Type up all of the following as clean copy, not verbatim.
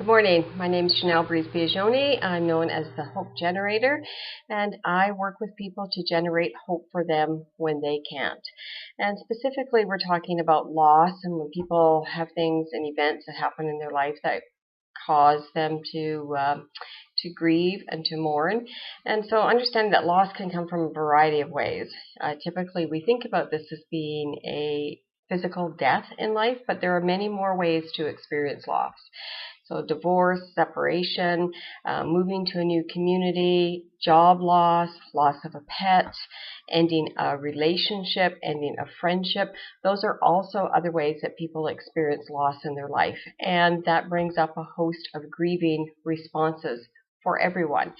Good morning. My name is Chanel Breeze-Piagioni. I'm known as the Hope Generator, and I work with people to generate hope for them when they can't. And specifically, we're talking about loss and when people have things and events that happen in their life that cause them to grieve and to mourn. And so understanding that loss can come from a variety of ways. Typically, we think about this as being a physical death in life, but there are many more ways to experience loss. So divorce, separation, moving to a new community, job loss, loss of a pet, ending a relationship, ending a friendship. Those are also other ways that people experience loss in their life. And that brings up a host of grieving responses for everyone.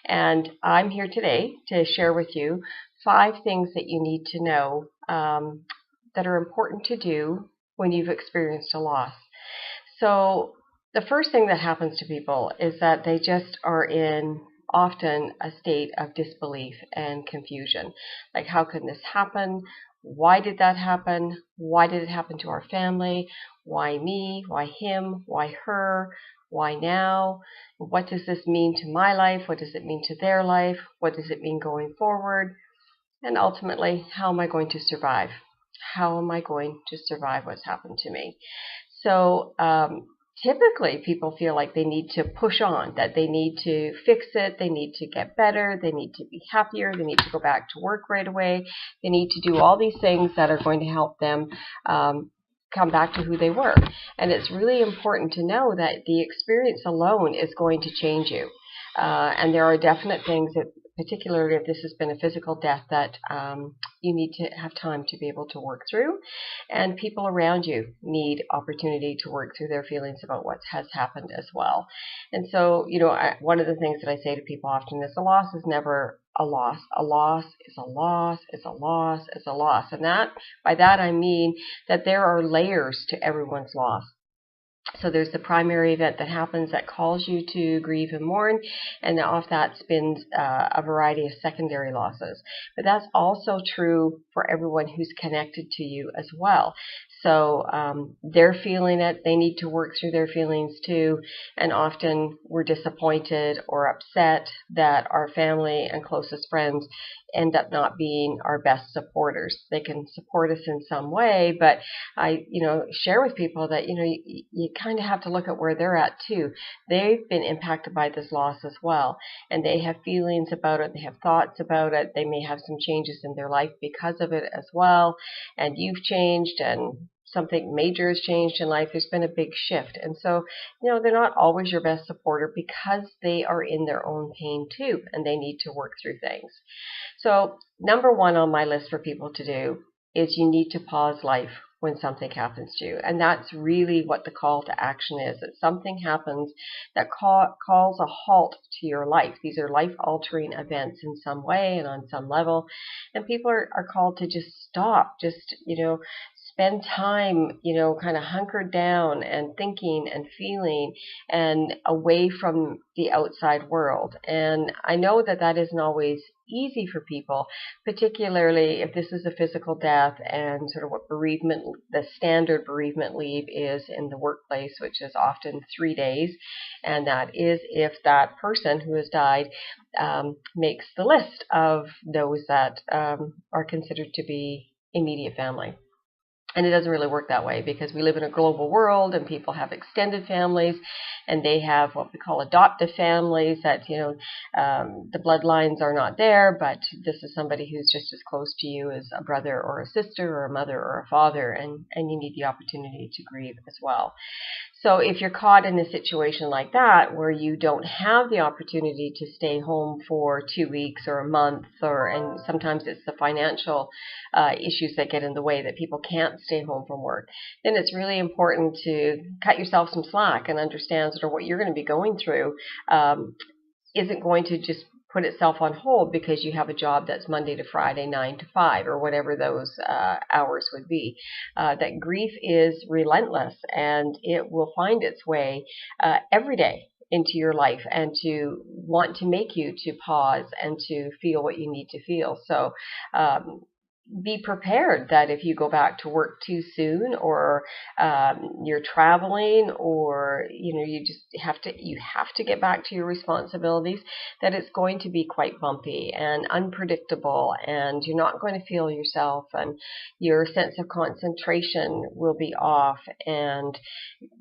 And I'm here today to share with you 5 things that you need to know that are important to do when you've experienced a loss. So the first thing that happens to people is that they just are in often a state of disbelief and confusion. Like, how can this happen? Why did that happen? Why did it happen to our family? Why me? Why him? Why her? Why now? What does this mean to my life? What does it mean to their life? What does it mean going forward? And ultimately, how am I going to survive? How am I going to survive what's happened to me? So, typically, people feel like they need to push on, that they need to fix it, they need to get better, they need to be happier, they need to go back to work right away, they need to do all these things that are going to help them come back to who they were. And it's really important to know that the experience alone is going to change you. And there are definite things that, particularly if this has been a physical death, that you need to have time to be able to work through. And people around you need opportunity to work through their feelings about what has happened as well. And so, one of the things that I say to people often is a loss is never a loss. A loss is a loss is a loss is a loss. And by that I mean that there are layers to everyone's loss. So there's the primary event that happens that calls you to grieve and mourn, and off that spins a variety of secondary losses. But that's also true for everyone who's connected to you as well. So they're feeling it, they need to work through their feelings too, and often we're disappointed or upset that our family and closest friends end up not being our best supporters. They can support us in some way, but I share with people that you kind of have to look at where they're at too. They've been impacted by this loss as well, and they have feelings about it, they have thoughts about it, they may have some changes in their life because of it as well, and you've changed and something major has changed in life. There's been a big shift. And so, they're not always your best supporter because they are in their own pain too, and they need to work through things. So number 1 on my list for people to do is you need to pause life when something happens to you. And that's really what the call to action is. That something happens that calls a halt to your life. These are life-altering events in some way and on some level. And people are called to just stop, spend time, kind of hunkered down and thinking and feeling and away from the outside world. And I know that that isn't always easy for people, particularly if this is a physical death and sort of what the standard bereavement leave is in the workplace, which is often 3 days. And that is if that person who has died makes the list of those that are considered to be immediate family. And it doesn't really work that way because we live in a global world and people have extended families and they have what we call adoptive families that, the bloodlines are not there, but this is somebody who's just as close to you as a brother or a sister or a mother or a father, and you need the opportunity to grieve as well. So if you're caught in a situation like that where you don't have the opportunity to stay home for 2 weeks or a month, and sometimes it's the financial issues that get in the way that people can't stay home from work, then it's really important to cut yourself some slack and understand sort of what you're going to be going through isn't going to just put itself on hold because you have a job that's Monday to Friday, 9 to 5, or whatever those hours would be. That grief is relentless, and it will find its way every day into your life and to want to make you to pause and to feel what you need to feel. So be prepared that if you go back to work too soon, or you're traveling, or you have to get back to your responsibilities, that it's going to be quite bumpy and unpredictable, and you're not going to feel yourself, and your sense of concentration will be off, and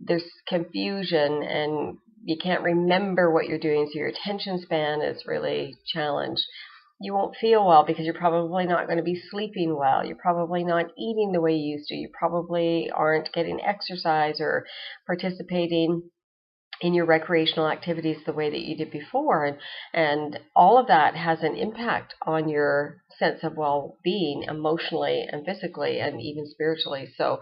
there's confusion, and you can't remember what you're doing, so your attention span is really challenged. You won't feel well because you're probably not going to be sleeping well. You're probably not eating the way you used to. You probably aren't getting exercise or participating in your recreational activities the way that you did before. And all of that has an impact on your sense of well-being emotionally and physically and even spiritually. So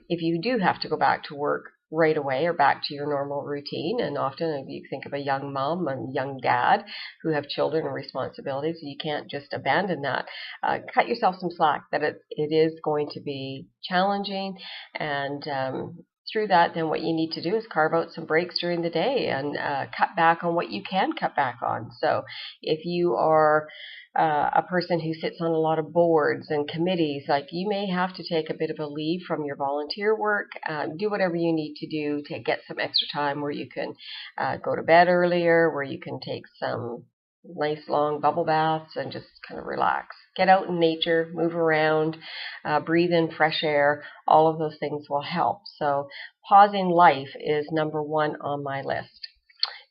if you do have to go back to work right away or back to your normal routine, and often if you think of a young mom and young dad who have children and responsibilities, you can't just abandon that. Cut yourself some slack, that it is going to be challenging, and through that, then what you need to do is carve out some breaks during the day and cut back on what you can cut back on. So if you are a person who sits on a lot of boards and committees, like, you may have to take a bit of a leave from your volunteer work, do whatever you need to do to get some extra time where you can go to bed earlier, where you can take some nice long bubble baths and just kind of relax. Get out in nature, move around, breathe in fresh air. All of those things will help. So pausing life is number 1 on my list.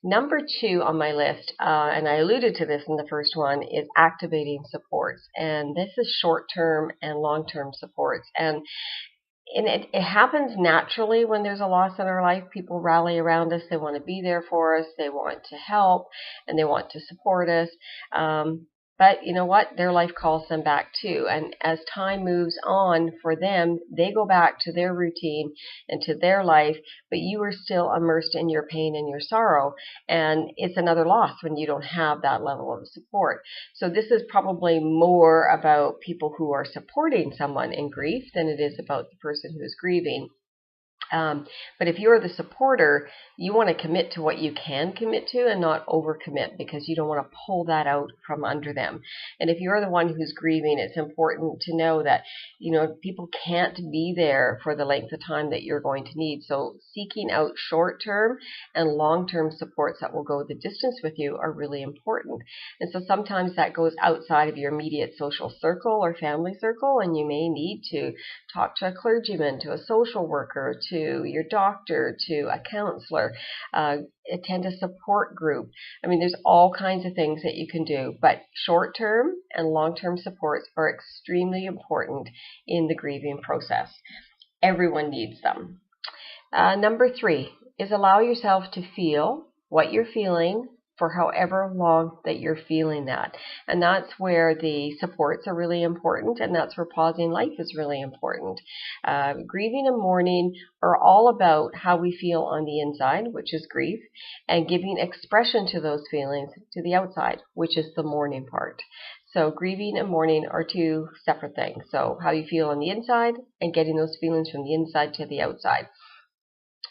Number 2 on my list, and I alluded to this in the first one, is activating supports. And this is short-term and long-term supports. And it happens naturally when there's a loss in our life. People rally around us. They want to be there for us. They want to help, and they want to support us. But you know what? Their life calls them back too. And as time moves on for them, they go back to their routine and to their life, but you are still immersed in your pain and your sorrow. And it's another loss when you don't have that level of support. So this is probably more about people who are supporting someone in grief than it is about the person who is grieving. But if you're the supporter, you want to commit to what you can commit to and not overcommit, because you don't want to pull that out from under them. And if you're the one who's grieving, it's important to know that, people can't be there for the length of time that you're going to need. So seeking out short-term and long-term supports that will go the distance with you are really important. And so sometimes that goes outside of your immediate social circle or family circle, and you may need to talk to a clergyman, to a social worker, to your doctor, to a counselor, attend a support group. I mean, there's all kinds of things that you can do, but short-term and long-term supports are extremely important in the grieving process. Everyone needs them. Number 3 is allow yourself to feel what you're feeling for however long that you're feeling that. And that's where the supports are really important, and that's where pausing life is really important. Grieving and mourning are all about how we feel on the inside, which is grief, and giving expression to those feelings to the outside, which is the mourning part. So grieving and mourning are 2 separate things. So how you feel on the inside and getting those feelings from the inside to the outside.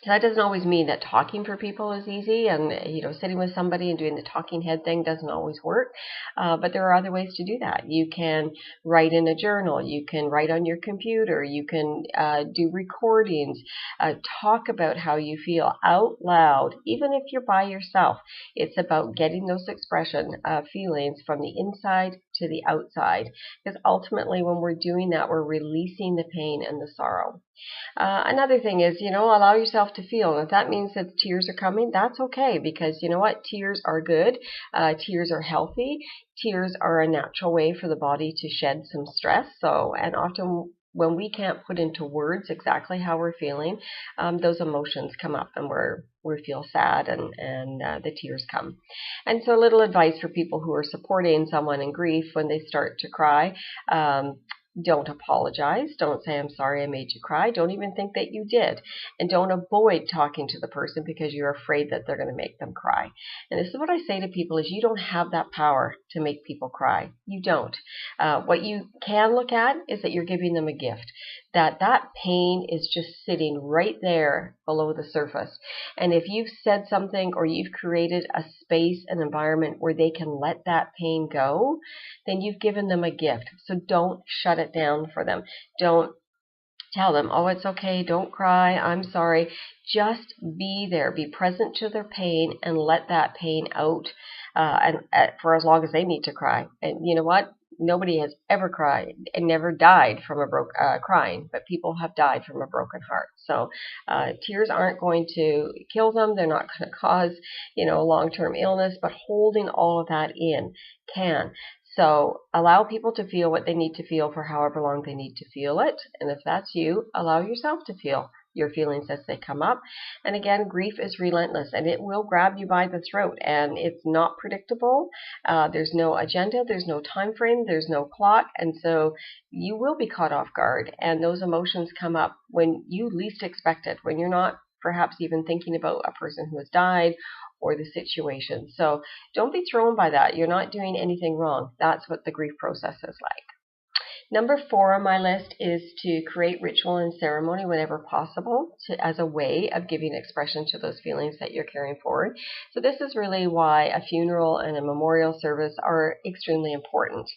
That doesn't always mean that talking for people is easy, and sitting with somebody and doing the talking head thing doesn't always work, but there are other ways to do that. You can write in a journal, you can write on your computer, you can do recordings, talk about how you feel out loud, even if you're by yourself. It's about getting those feelings from the inside to the outside, because ultimately when we're doing that, we're releasing the pain and the sorrow. Another thing is, allow yourself to feel. And if that means that tears are coming, that's okay, because you know what? Tears are good. Tears are healthy. Tears are a natural way for the body to shed some stress. And often when we can't put into words exactly how we're feeling, those emotions come up, and we feel sad, and the tears come. And so a little advice for people who are supporting someone in grief when they start to cry. Don't apologize. Don't say, I'm sorry I made you cry. Don't even think that you did. And don't avoid talking to the person because you're afraid that they're going to make them cry. And this is what I say to people is you don't have that power to make people cry. You don't. What you can look at is that you're giving them a gift. that pain is just sitting right there below the surface. And if you've said something or you've created a space, an environment where they can let that pain go, then you've given them a gift. So don't shut it down for them. Don't tell them, oh, it's okay, don't cry, I'm sorry. Just be there, be present to their pain, and let that pain out for as long as they need to cry. And you know what? Nobody has ever cried and never died from crying, but people have died from a broken heart. So tears aren't going to kill them. They're not going to cause, long-term illness, but holding all of that in can. So allow people to feel what they need to feel for however long they need to feel it. And if that's you, allow yourself to feel your feelings as they come up. And again, grief is relentless and it will grab you by the throat, and it's not predictable. There's no agenda, there's no time frame, there's no clock, and so you will be caught off guard. And those emotions come up when you least expect it, when you're not perhaps even thinking about a person who has died or the situation. So don't be thrown by that. You're not doing anything wrong. That's what the grief process is like. Number 4 on my list is to create ritual and ceremony whenever possible as a way of giving expression to those feelings that you're carrying forward. So this is really why a funeral and a memorial service are extremely important.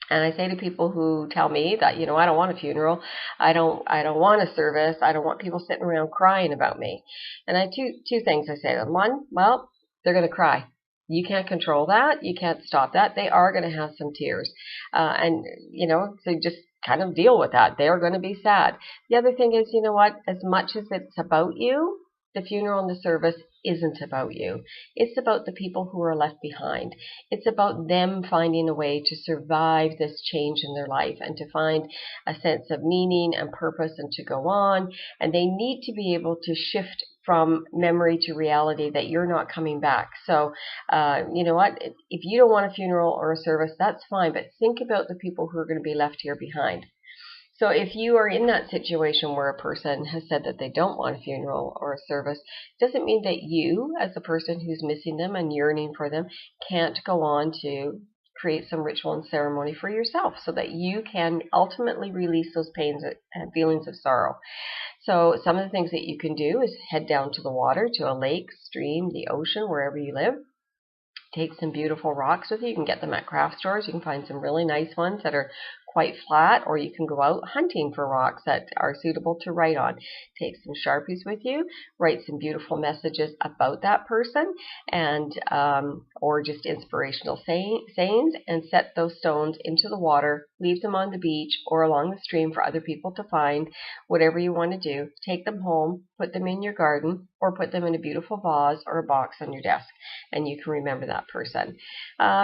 And I say to people who tell me that, I don't want a funeral, I don't want a service, I don't want people sitting around crying about me. And I two things I say to them. One, well, they're going to cry. You can't control that. You can't stop that. They are going to have some tears. So just kind of deal with that. They're going to be sad. The other thing is, as much as it's about you, the funeral and the service isn't about you. It's about the people who are left behind. It's about them finding a way to survive this change in their life and to find a sense of meaning and purpose and to go on. And they need to be able to shift from memory to reality that you're not coming back. So, you know what? If you don't want a funeral or a service, that's fine. But think about the people who are going to be left here behind. So if you are in that situation where a person has said that they don't want a funeral or a service, it doesn't mean that you, as the person who's missing them and yearning for them, can't go on to create some ritual and ceremony for yourself so that you can ultimately release those pains and feelings of sorrow. So some of the things that you can do is head down to the water, to a lake, stream, the ocean, wherever you live. Take some beautiful rocks with you. You can get them at craft stores. You can find some really nice ones that are quite flat, or you can go out hunting for rocks that are suitable to write on. Take some Sharpies with you, write some beautiful messages about that person, and or just inspirational sayings, and set those stones into the water. Leave them on the beach or along the stream for other people to find. Whatever you want to do, take them home, put them in your garden, or put them in a beautiful vase or a box on your desk, and you can remember that person.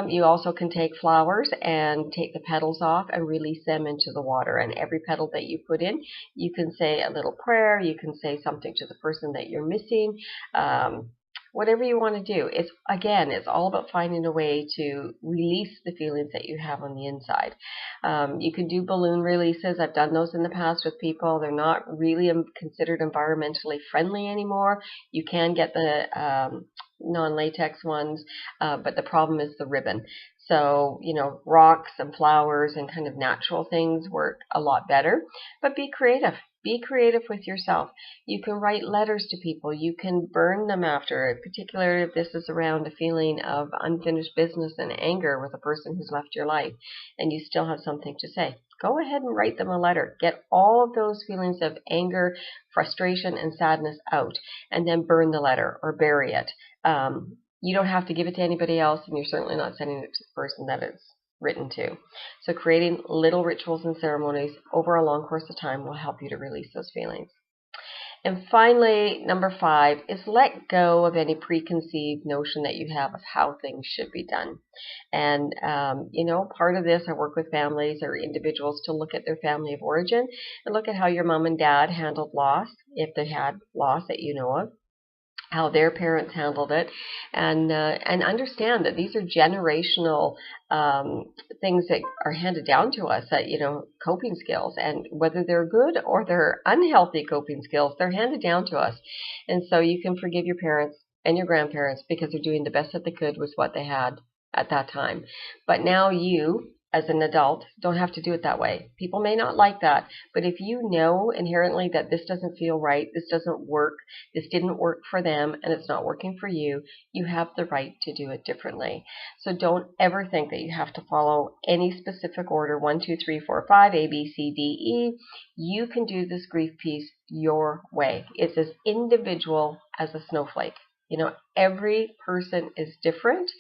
You also can take flowers and take the petals off and release them into the water. And every petal that you put in, you can say a little prayer. You can say something to the person that you're missing. Whatever you want to do. It's all about finding a way to release the feelings that you have on the inside. You can do balloon releases. I've done those in the past with people. They're not really considered environmentally friendly anymore. You can get the non-latex ones, but the problem is the ribbon. So, rocks and flowers and kind of natural things work a lot better, but be creative. Be creative with yourself. You can write letters to people. You can burn them after, particularly if this is around a feeling of unfinished business and anger with a person who's left your life and you still have something to say. Go ahead and write them a letter. Get all of those feelings of anger, frustration, and sadness out, and then burn the letter or bury it. You don't have to give it to anybody else, and you're certainly not sending it to the person that it's written to. So creating little rituals and ceremonies over a long course of time will help you to release those feelings. And finally, number 5 is let go of any preconceived notion that you have of how things should be done. And, part of this, I work with families or individuals to look at their family of origin and look at how your mom and dad handled loss, if they had loss that you know of, how their parents handled it, and understand that these are generational things that are handed down to us, that, coping skills, and whether they're good or they're unhealthy coping skills, they're handed down to us. And so you can forgive your parents and your grandparents because they're doing the best that they could with what they had at that time. But now you, as an adult don't have to do it that way. People may not like that, but if you know inherently that this doesn't feel right, this doesn't work, this didn't work for them, and it's not working for you, you have the right to do it differently. So don't ever think that you have to follow any specific order, 1, 2, 3, 4, 5, A, B, C, D, E. You can do this grief piece your way. It's as individual as a snowflake. You know, every person is different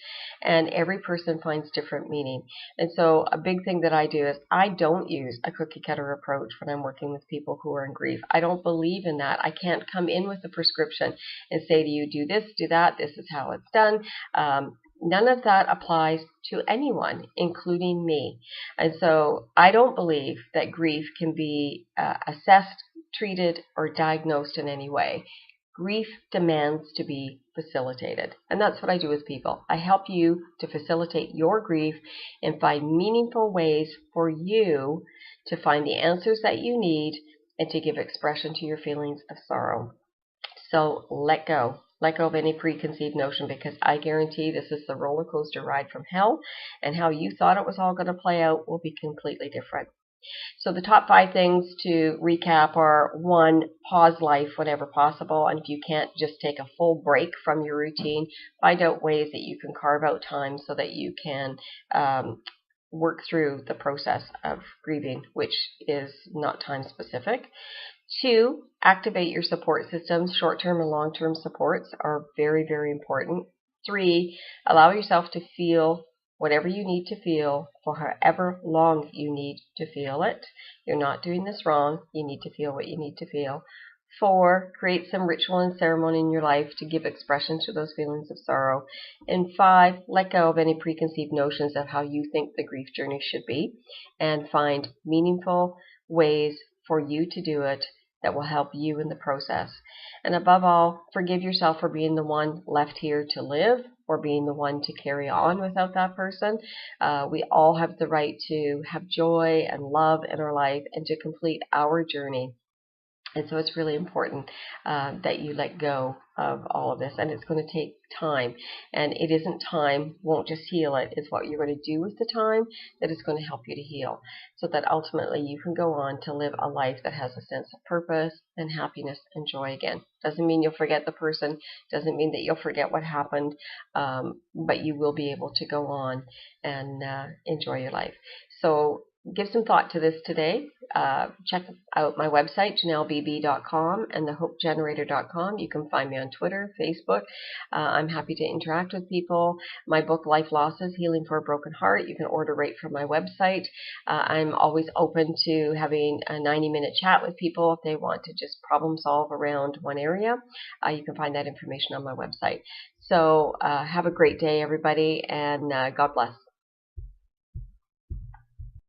and every person finds different meaning. And so a big thing that I do is I don't use a cookie cutter approach when I'm working with people who are in grief. I don't believe in that. I can't come in with a prescription and say to you, do this, do that, this is how it's done. None of that applies to anyone, including me. And so I don't believe that grief can be assessed, treated, or diagnosed in any way. Grief demands to be facilitated. And that's what I do with people. I help you to facilitate your grief and find meaningful ways for you to find the answers that you need and to give expression to your feelings of sorrow. So let go. Let go of any preconceived notion, because I guarantee this is the roller coaster ride from hell, and how you thought it was all going to play out will be completely different. So the top 5 things to recap are: 1, pause life whenever possible. And if you can't just take a full break from your routine, find out ways that you can carve out time so that you can work through the process of grieving, which is not time specific. 2, activate your support systems. Short-term and long-term supports are very, very important. 3, allow yourself to feel whatever you need to feel for however long you need to feel it. You're not doing this wrong. You need to feel what you need to feel. 4, create some ritual and ceremony in your life to give expression to those feelings of sorrow. And 5, let go of any preconceived notions of how you think the grief journey should be, and find meaningful ways for you to do it that will help you in the process. And above all, forgive yourself for being the one left here to live, or being the one to carry on without that person. We all have the right to have joy and love in our life and to complete our journey. And so it's really important that you let go of all of this. And it's going to take time. And it isn't time won't just heal it. It's what you're going to do with the time that is going to help you to heal. So that ultimately you can go on to live a life that has a sense of purpose and happiness and joy again. Doesn't mean you'll forget the person. Doesn't mean that you'll forget what happened. But you will be able to go on and enjoy your life. So give some thought to this today. Check out my website, JanelleBB.com, and thehopegenerator.com. You can find me on Twitter, Facebook. I'm happy to interact with people. My book, Life Losses, Healing for a Broken Heart, you can order right from my website. I'm always open to having a 90-minute chat with people if they want to just problem solve around one area. You can find that information on my website. So have a great day, everybody, and God bless.